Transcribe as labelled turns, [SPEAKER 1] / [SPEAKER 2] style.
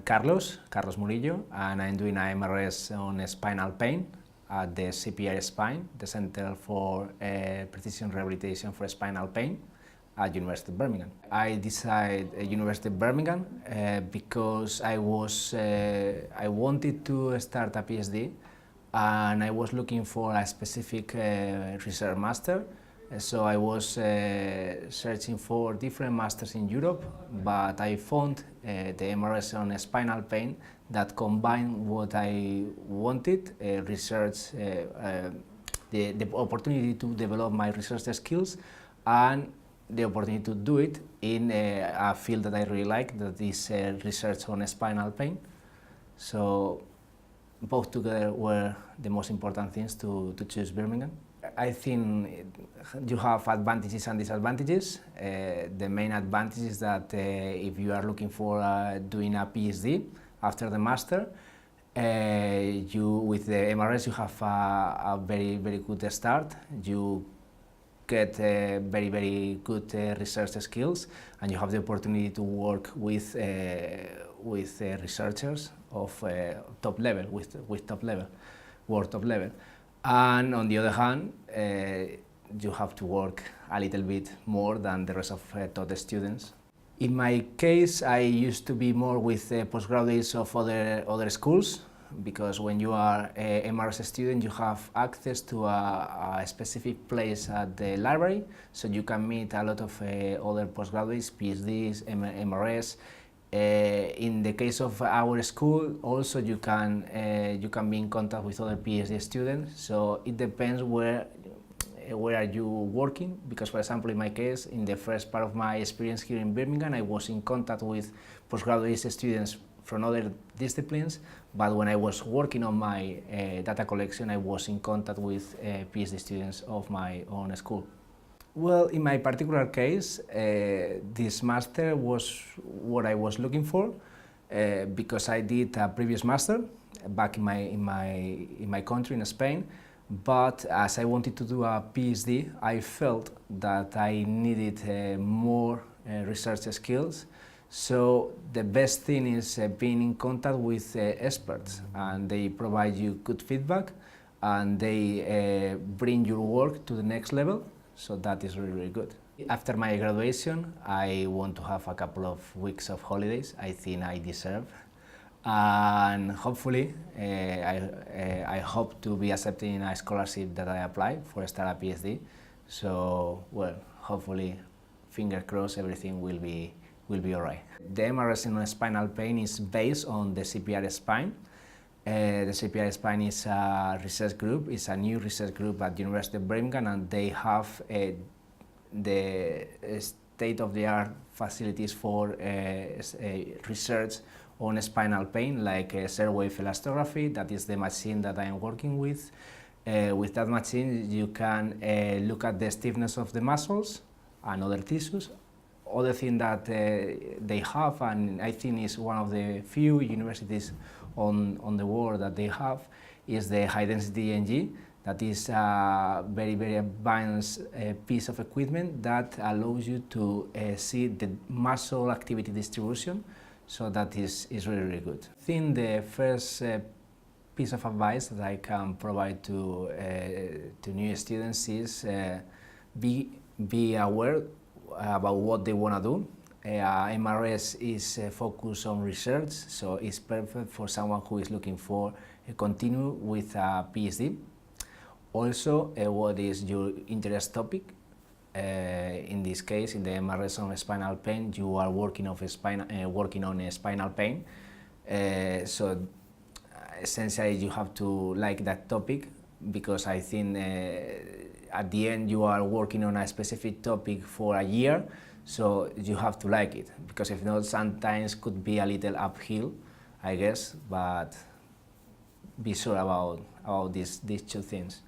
[SPEAKER 1] Carlos Murillo, and I'm doing an MRS on spinal pain at the CPR Spine, the Center for Precision Rehabilitation for Spinal Pain at University of Birmingham. I decided University of Birmingham because I wanted to start a PhD, and I was looking for a specific research master. So I was searching for different masters in Europe, but I found the MRS on spinal pain that combined what I wanted, the opportunity to develop my research skills, and the opportunity to do it in a field that I really like, that is research on spinal pain. So both together were the most important things to choose Birmingham. I think you have advantages and disadvantages. The main advantage is that if you are looking for doing a PhD after the master, with the MRS you have a very good start. You get very good research skills, and you have the opportunity to work with researchers of top level, world top level. And on the other hand, you have to work a little bit more than the rest of taught students. In my case, I used to be more with postgraduates of other schools, because when you are a MRS student, you have access to a specific place at the library, so you can meet a lot of other postgraduates, PhDs, MRS. In the case of our school, also you can be in contact with other PhD students. So it depends where are you working, because for example in my case, in the first part of my experience here in Birmingham, I was in contact with postgraduate students from other disciplines, but when I was working on my data collection, I was in contact with PhD students of my own school. Well, in my particular case, this master was what I was looking for, because I did a previous master back in my country, in Spain. But as I wanted to do a PhD, I felt that I needed more research skills. So the best thing is being in contact with experts, and they provide you good feedback, and they bring your work to the next level. So that is really good. After my graduation, I want to have a couple of weeks of holidays. I think I deserve, and hopefully I hope to be accepted in a scholarship that I apply for start a PhD. So well, hopefully, finger crossed, everything will be all right. The MRS in spinal pain is based on the CPR Spine. The CPR Spine is a research group. It's a new research group at the University of Birmingham, and they have the state-of-the-art facilities for research on spinal pain, like Serwave elastography. That is the machine that I am working with. With that machine, you can look at the stiffness of the muscles and other tissues. Other thing that they have, and I think is one of the few universities on the world that they have, is the high-density EMG. That is a very advanced piece of equipment that allows you to see the muscle activity distribution. So that is really good. I think the first piece of advice that I can provide to new students is be aware about what they want to do. MRS is focused on research, so it's perfect for someone who is looking for continue with a PhD. Also, what is your interest topic? In this case, in the MRS on spinal pain, you are working on spinal pain. So essentially, you have to like that topic, because I think at the end you are working on a specific topic for a year, so you have to like it, because if not, sometimes could be a little uphill, I guess, but be sure about these two things.